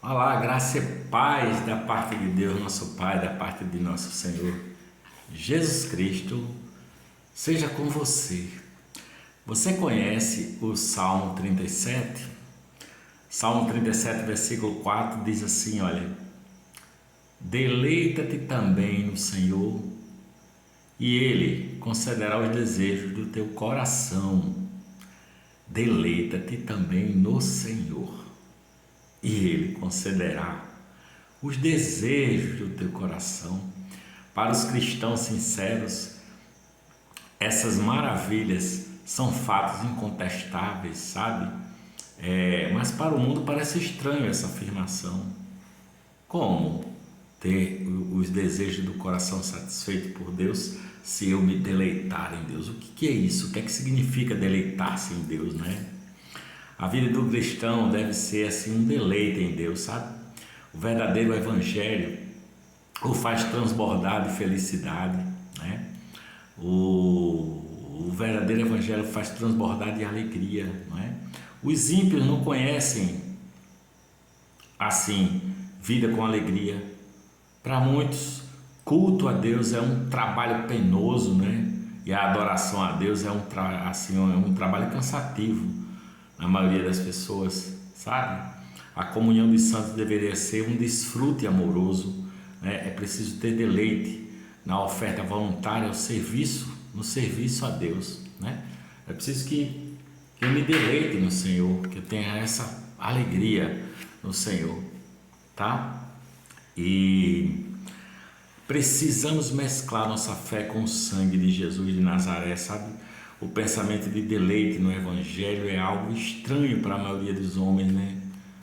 Olá, graça e paz da parte de Deus, nosso Pai, da parte de nosso Senhor Jesus Cristo, seja com você. Você conhece o Salmo 37? Salmo 37, versículo 4 diz assim: olha, deleita-te também no Senhor, e Ele concederá os desejos do teu coração. Deleita-te também no Senhor, e Ele concederá os desejos do teu coração. Para os cristãos sinceros, essas maravilhas são fatos incontestáveis, sabe? Mas para o mundo parece estranho essa afirmação. Como ter os desejos do coração satisfeitos por Deus se eu me deleitar em Deus? O que é isso? O que é que significa deleitar-se em Deus, né? A vida do cristão deve ser assim um deleite em Deus, sabe? O verdadeiro evangelho o faz transbordar de felicidade, né? O verdadeiro evangelho faz transbordar de alegria, não é? Os ímpios não conhecem assim vida com alegria. Para muitos, culto a Deus é um trabalho penoso, né? E a adoração a Deus é um trabalho cansativo na maioria das pessoas, sabe? A comunhão dos santos deveria ser um desfrute amoroso, né? É preciso ter deleite na oferta voluntária, no serviço a Deus, né? É preciso que eu me deleite no Senhor, que eu tenha essa alegria no Senhor, tá? E precisamos mesclar nossa fé com o sangue de Jesus de Nazaré, sabe? O pensamento de deleite no Evangelho é algo estranho para a maioria dos homens, né?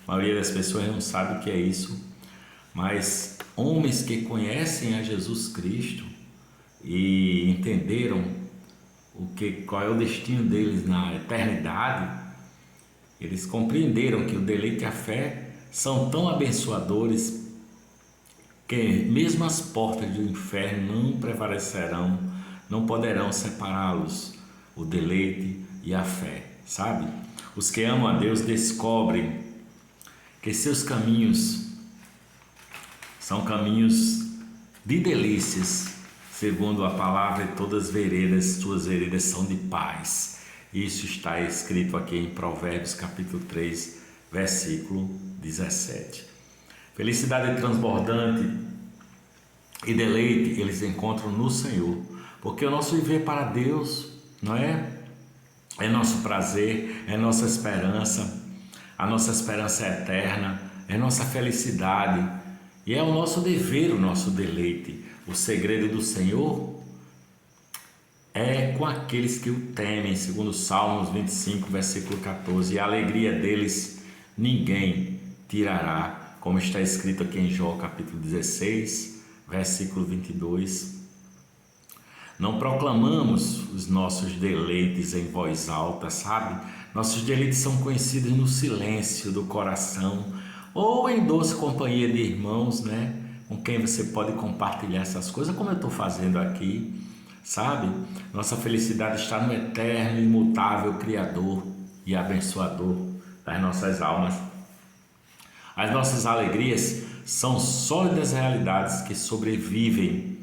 A maioria das pessoas não sabe o que é isso, mas homens que conhecem a Jesus Cristo e entenderam qual é o destino deles na eternidade, eles compreenderam que o deleite e a fé são tão abençoadores que mesmo as portas do inferno não prevalecerão, não poderão separá-los, o deleite e a fé, sabe? Os que amam a Deus descobrem que seus caminhos são caminhos de delícias, segundo a palavra, e todas as veredas, suas veredas são de paz. Isso está escrito aqui em Provérbios capítulo 3, versículo 17. Felicidade transbordante e deleite eles encontram no Senhor, porque o nosso viver para Deus, não é? É nosso prazer, é nossa esperança, a nossa esperança é eterna, é nossa felicidade e é o nosso dever, o nosso deleite. O segredo do Senhor é com aqueles que o temem, segundo Salmos 25, versículo 14, e a alegria deles ninguém tirará, como está escrito aqui em Jó capítulo 16, versículo 22. Não proclamamos os nossos deleites em voz alta, sabe? Nossos deleites são conhecidos no silêncio do coração ou em doce companhia de irmãos, né? Com quem você pode compartilhar essas coisas, como eu estou fazendo aqui, sabe? Nossa felicidade está no eterno, imutável Criador e abençoador das nossas almas. As nossas alegrias são sólidas realidades que sobrevivem,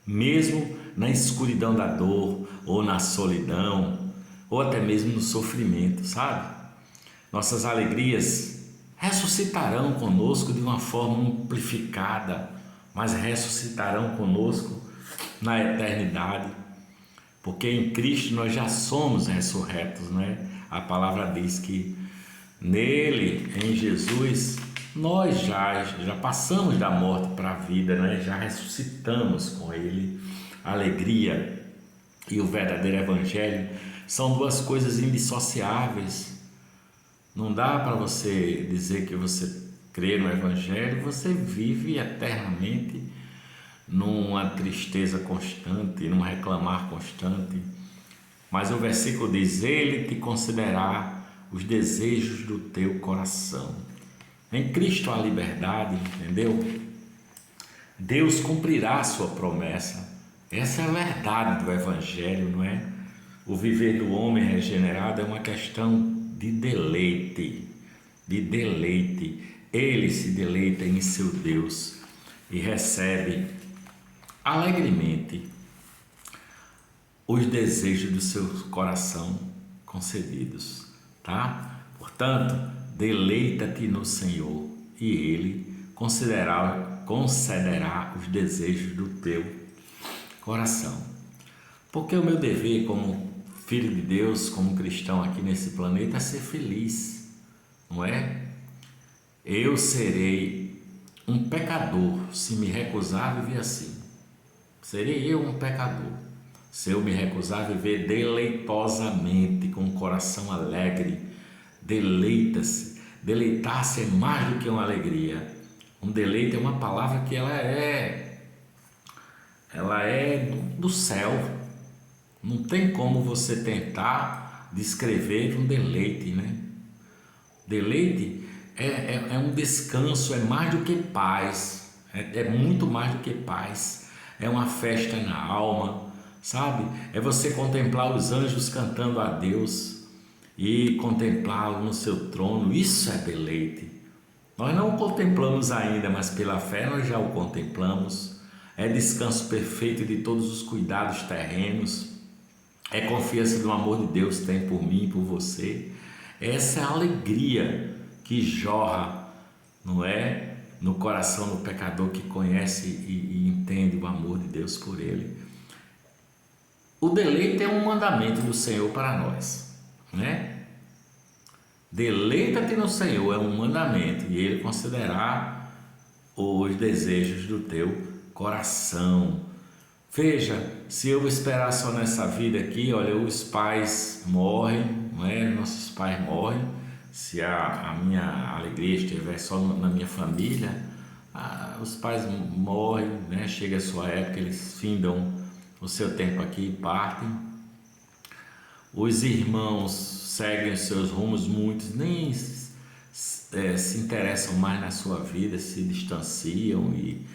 mesmo na escuridão da dor, ou na solidão, ou até mesmo no sofrimento, sabe? Nossas alegrias ressuscitarão conosco de uma forma amplificada, mas ressuscitarão conosco na eternidade, porque em Cristo nós já somos ressurretos, né? A palavra diz que nele, em Jesus, nós já passamos da morte para a vida, né? Já ressuscitamos com ele. A alegria e o verdadeiro evangelho são duas coisas indissociáveis. Não dá para você dizer que você crê no evangelho, você vive eternamente numa tristeza constante, num reclamar constante. Mas o versículo diz: ele te concederá os desejos do teu coração. Em Cristo há liberdade, entendeu? Deus cumprirá a sua promessa. Essa é a verdade do Evangelho, não é? O viver do homem regenerado é uma questão de deleite, Ele se deleita em seu Deus e recebe alegremente os desejos do seu coração concedidos, tá? Portanto, deleita-te no Senhor e Ele concederá os desejos do teu coração. Porque o meu dever como filho de Deus, como cristão aqui nesse planeta, é ser feliz, não é? Eu serei um pecador se me recusar a viver assim. Serei eu um pecador se eu me recusar a viver deleitosamente, com um coração alegre. Deleita-se. Deleitar-se é mais do que uma alegria. Um deleite é uma palavra que ela é do céu. Não tem como você tentar descrever um deleite, né? Deleite é um descanso, é mais do que paz, é muito mais do que paz. É uma festa na alma, sabe? É você contemplar os anjos cantando a Deus e contemplá-lo no seu trono. Isso é deleite. Nós não o contemplamos ainda, mas pela fé nós já o contemplamos. É descanso perfeito de todos os cuidados terrenos. É confiança no amor de Deus tem por mim e por você. Essa é a alegria que jorra, não é? No coração do pecador que conhece e entende o amor de Deus por ele. O deleite é um mandamento do Senhor para nós, né? Deleita-te no Senhor é um mandamento e Ele concederá os desejos do teu coração. Veja, se eu esperar só nessa vida aqui, olha, os pais morrem, não é? Nossos pais morrem. Se a minha alegria estiver só na minha família, os pais morrem, né? Chega a sua época, eles findam o seu tempo aqui e partem. Os irmãos seguem os seus rumos, muitos nem se interessam mais na sua vida, se distanciam e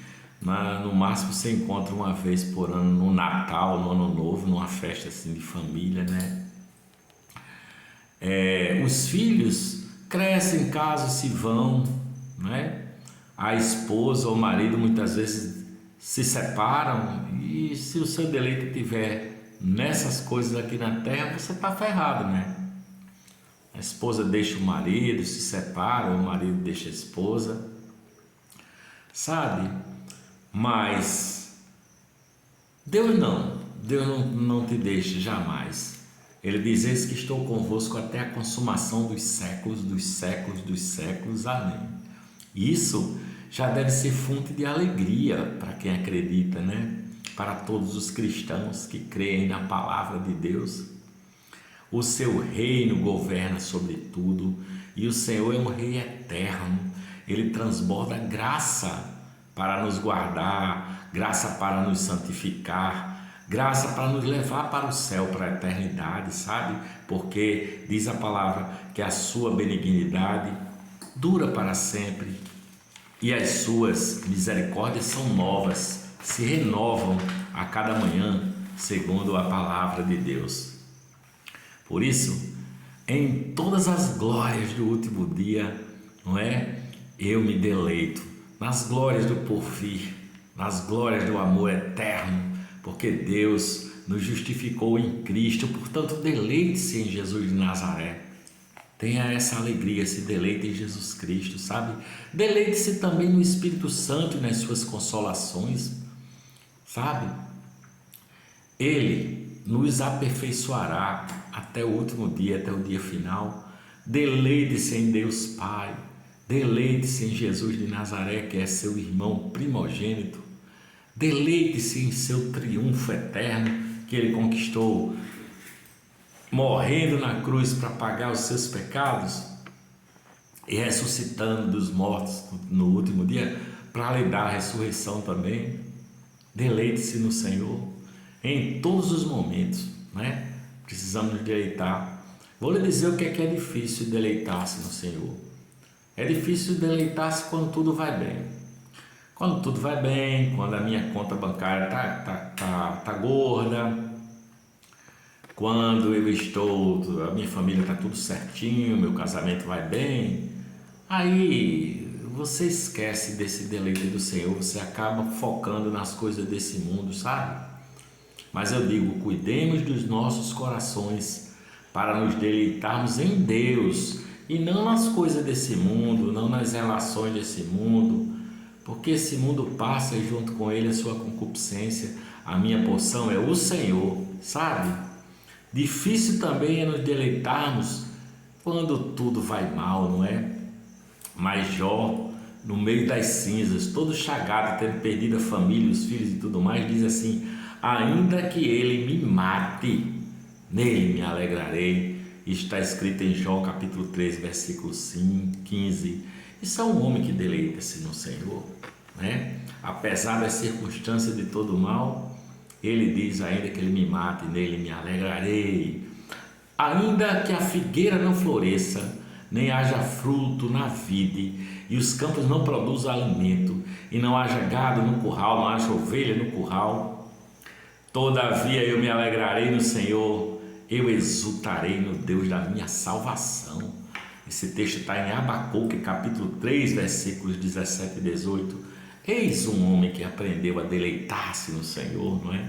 no máximo se encontram uma vez por ano no Natal, no Ano Novo, numa festa assim de família, né? Os filhos crescem, casam, se vão, né? A esposa ou o marido muitas vezes se separam e se o seu deleite estiver nessas coisas aqui na terra, você está ferrado, né? A esposa deixa o marido, se separa, ou o marido deixa a esposa, sabe? Mas Deus não te deixa jamais. Ele diz: eis que estou convosco até a consumação dos séculos, dos séculos, dos séculos. Amém. Isso já deve ser fonte de alegria para quem acredita, né? Para todos os cristãos que creem na palavra de Deus. O seu reino governa sobre tudo e o Senhor é um rei eterno. Ele transborda graça para nos guardar, graça para nos santificar, graça para nos levar para o céu, para a eternidade, sabe? Porque diz a palavra que a sua benignidade dura para sempre e as suas misericórdias são novas, se renovam a cada manhã, segundo a palavra de Deus. Por isso, em todas as glórias do último dia, não é? Eu me deleito nas glórias do porvir, nas glórias do amor eterno, porque Deus nos justificou em Cristo. Portanto, deleite-se em Jesus de Nazaré. Tenha essa alegria, se deleite em Jesus Cristo, sabe? Deleite-se também no Espírito Santo e nas suas consolações, sabe? Ele nos aperfeiçoará até o último dia, até o dia final. Deleite-se em Deus Pai, deleite-se em Jesus de Nazaré, que é seu irmão primogênito. Deleite-se em seu triunfo eterno que ele conquistou, morrendo na cruz para pagar os seus pecados e ressuscitando dos mortos no último dia para lhe dar a ressurreição também. Deleite-se no Senhor em todos os momentos, né? Precisamos nos deleitar. Vou lhe dizer o que é difícil deleitar-se no Senhor. É difícil deleitar-se quando tudo vai bem. Quando tudo vai bem, quando a minha conta bancária tá gorda, quando a minha família está tudo certinho, meu casamento vai bem, aí você esquece desse deleite do Senhor, você acaba focando nas coisas desse mundo, sabe? Mas eu digo, cuidemos dos nossos corações para nos deleitarmos em Deus e não nas coisas desse mundo, não nas relações desse mundo, porque esse mundo passa e junto com ele a sua concupiscência. A minha porção é o Senhor, sabe? Difícil também é nos deleitarmos quando tudo vai mal, não é? Mas Jó, no meio das cinzas, todo chagado, tendo perdido a família, os filhos e tudo mais, diz assim: ainda que ele me mate, nele me alegrarei. Está escrito em Jó capítulo 3, versículo 15. Isso é um homem que deleita-se no Senhor, né? Apesar das circunstâncias de todo mal, ele diz: ainda que ele me mate, nele me alegrarei. Ainda que a figueira não floresça, nem haja fruto na vide, e os campos não produzam alimento, e não haja gado no curral, não haja ovelha no curral, todavia eu me alegrarei no Senhor, eu exultarei no Deus da minha salvação. Esse texto está em Abacuque, capítulo 3, versículos 17 e 18. Eis um homem que aprendeu a deleitar-se no Senhor, não é?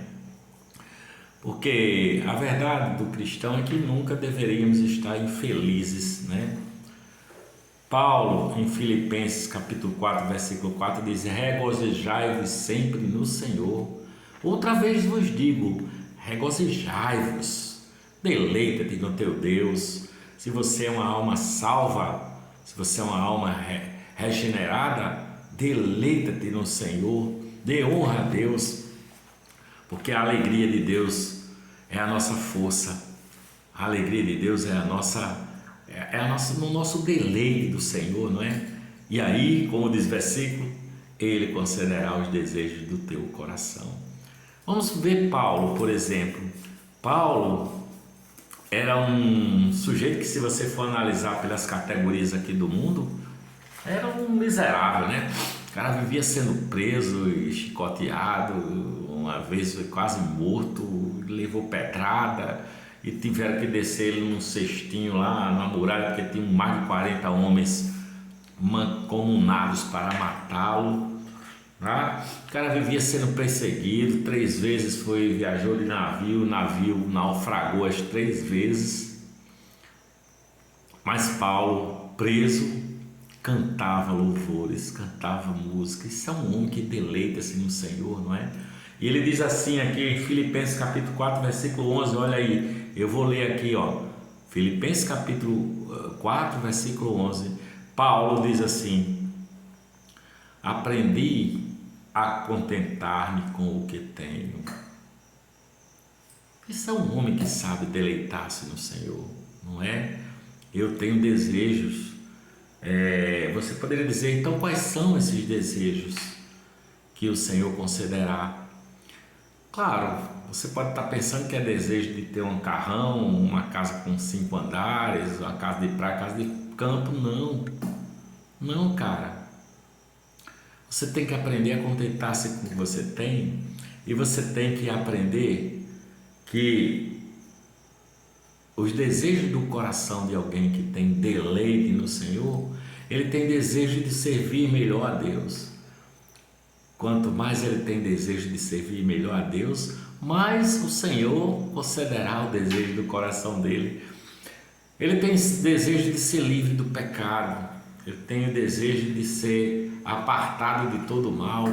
Porque a verdade do cristão é que nunca deveríamos estar infelizes, né? Paulo, em Filipenses capítulo 4, versículo 4, diz: regozijai-vos sempre no Senhor. Outra vez vos digo, regozijai-vos, deleita-te no teu Deus. Se você é uma alma salva, se você é uma alma regenerada, deleita-te no Senhor, dê honra a Deus, porque a alegria de Deus é a nossa força, a alegria de Deus é no nosso deleite do Senhor, não é? E aí, como diz o versículo, Ele concederá os desejos do teu coração. Vamos ver Paulo, por exemplo. Paulo era um sujeito que, se você for analisar pelas categorias aqui do mundo, era um miserável, né? O cara vivia sendo preso e chicoteado, uma vez foi quase morto, levou pedrada e tiveram que descer ele num cestinho lá na muralha, porque tinham mais de 40 homens mancomunados para matá-lo. Tá? O cara vivia sendo perseguido, 3 vezes viajou de navio, o navio naufragou as 3 vezes. Mas Paulo, preso, cantava louvores, cantava música. Isso é um homem que deleita-se no Senhor, não é? E ele diz assim aqui em Filipenses capítulo 4, versículo 11, olha aí, eu vou ler aqui, ó, Filipenses capítulo 4, versículo 11, Paulo diz assim: aprendi a contentar-me com o que tenho. Isso é um homem que sabe deleitar-se no Senhor, não é? Eu tenho desejos. Você poderia dizer, então, quais são esses desejos que o Senhor concederá? Claro, você pode estar pensando que é desejo de ter um carrão, uma casa com 5 andares, uma casa de praia, casa de campo. Não, cara. Você tem que aprender a contentar-se com o que você tem, e você tem que aprender que os desejos do coração de alguém que tem deleite no Senhor, ele tem desejo de servir melhor a Deus. Quanto mais ele tem desejo de servir melhor a Deus, mais o Senhor concederá o desejo do coração dele. Ele tem desejo de ser livre do pecado, ele tem o desejo de ser apartado de todo mal,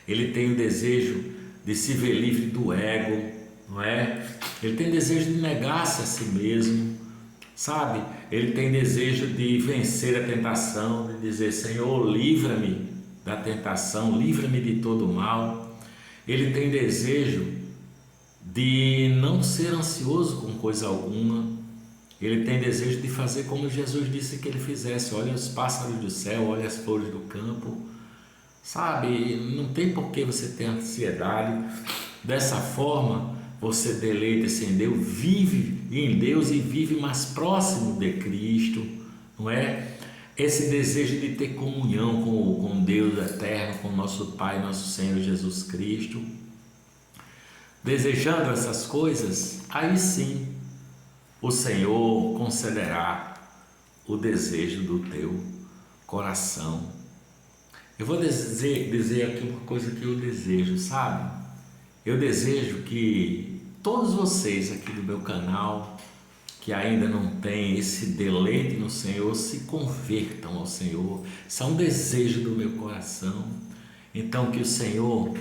ele tem o desejo de se ver livre do ego, não é? Ele tem desejo de negar-se a si mesmo, sabe? Ele tem desejo de vencer a tentação, de dizer: Senhor, livra-me da tentação, livra-me de todo mal. Ele tem desejo de não ser ansioso com coisa alguma. Ele tem desejo de fazer como Jesus disse que ele fizesse: olha os pássaros do céu, olha as flores do campo, sabe? Não tem por que você ter ansiedade. Dessa forma você deleita-se em Deus, vive em Deus e vive mais próximo de Cristo, não é? Esse desejo de ter comunhão com Deus eterno, com nosso Pai, nosso Senhor Jesus Cristo. Desejando essas coisas, aí sim o Senhor concederá o desejo do teu coração. Eu vou dizer aqui uma coisa que eu desejo, sabe? Eu desejo que todos vocês aqui do meu canal, que ainda não têm esse deleite no Senhor, se convertam ao Senhor. Isso é um desejo do meu coração. Então que o Senhor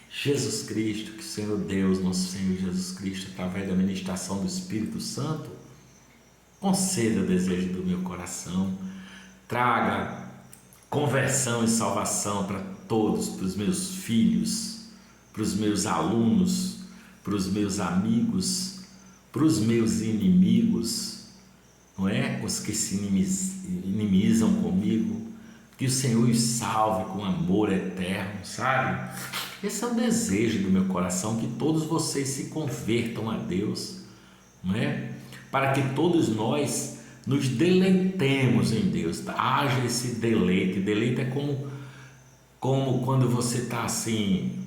Jesus Cristo, que o Senhor Deus, nosso Senhor Jesus Cristo, através da ministração do Espírito Santo, conceda o desejo do meu coração, traga conversão e salvação para todos, para os meus filhos, para os meus alunos, para os meus amigos, para os meus inimigos, não é? Os que se inimizam comigo, que o Senhor os salve com amor eterno, sabe? Esse é o desejo do meu coração, que todos vocês se convertam a Deus, não é? Para que todos nós nos deleitemos em Deus, haja esse deleite. Deleite é como quando você está assim,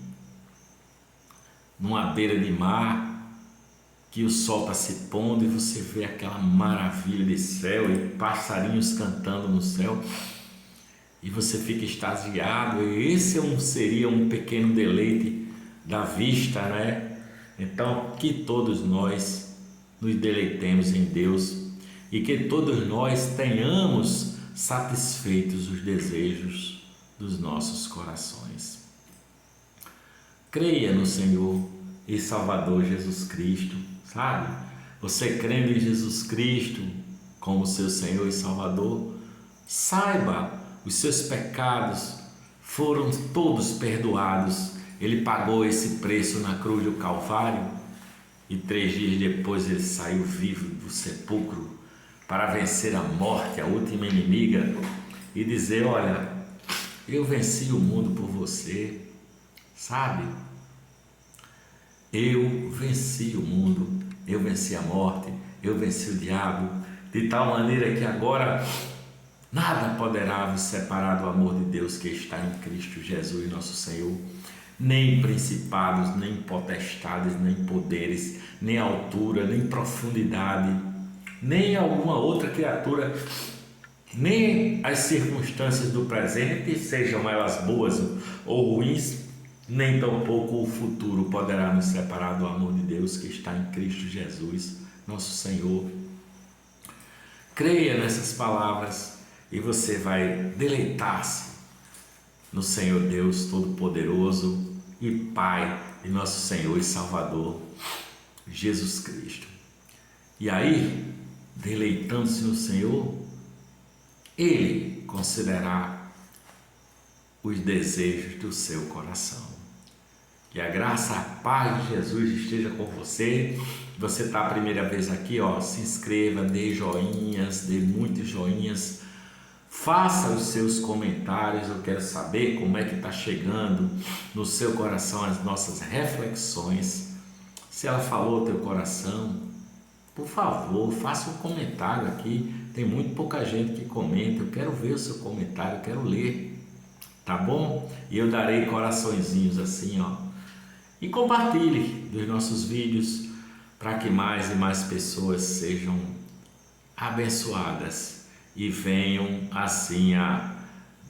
numa beira de mar, que o sol está se pondo e você vê aquela maravilha de céu e passarinhos cantando no céu e você fica extasiado. E esse seria um pequeno deleite da vista, né? Então que todos nós nos deleitemos em Deus e que todos nós tenhamos satisfeitos os desejos dos nossos corações. Creia no Senhor e Salvador Jesus Cristo, sabe? Você crendo em Jesus Cristo como seu Senhor e Salvador, saiba, os seus pecados foram todos perdoados. Ele pagou esse preço na cruz do Calvário e 3 dias depois ele saiu vivo do sepulcro para vencer a morte, a última inimiga, e dizer: olha, eu venci o mundo por você, sabe? Eu venci o mundo, eu venci a morte, eu venci o diabo, de tal maneira que agora nada poderá vos separar do amor de Deus que está em Cristo Jesus, nosso Senhor. Nem principados, nem potestades, nem poderes, nem altura, nem profundidade, nem alguma outra criatura, nem as circunstâncias do presente, sejam elas boas ou ruins, nem tampouco o futuro poderá nos separar do amor de Deus que está em Cristo Jesus, nosso Senhor. Creia nessas palavras e você vai deleitar-se no Senhor Deus Todo-Poderoso e Pai de nosso Senhor e Salvador Jesus Cristo. E aí, deleitando-se no Senhor, Ele concederá os desejos do seu coração. Que a graça, a paz de Jesus esteja com você. Você está a primeira vez aqui, ó, se inscreva, dê joinhas, dê muitos joinhas, faça os seus comentários. Eu quero saber como é que está chegando no seu coração as nossas reflexões. Se ela falou ao teu coração, por favor, faça um comentário aqui. Tem muito pouca gente que comenta. Eu quero ver o seu comentário, eu quero ler, tá bom? E eu darei coraçõezinhos assim, ó. E compartilhe dos nossos vídeos para que mais e mais pessoas sejam abençoadas e venham assim a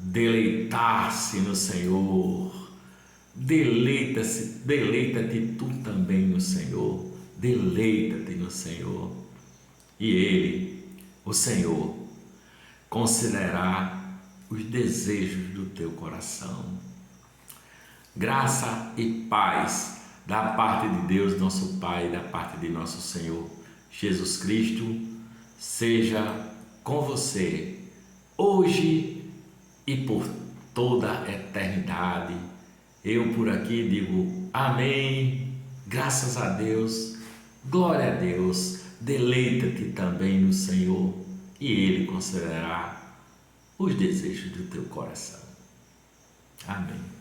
deleitar-se no Senhor. Deleita-te tu também no Senhor. Deleita-te no Senhor. E Ele, o Senhor, concederá os desejos do teu coração. Graça e paz da parte de Deus, nosso Pai, da parte de nosso Senhor Jesus Cristo, seja com você, hoje e por toda a eternidade. Eu por aqui digo amém, graças a Deus, glória a Deus, deleita-te também no Senhor e Ele concederá os desejos do teu coração. Amém.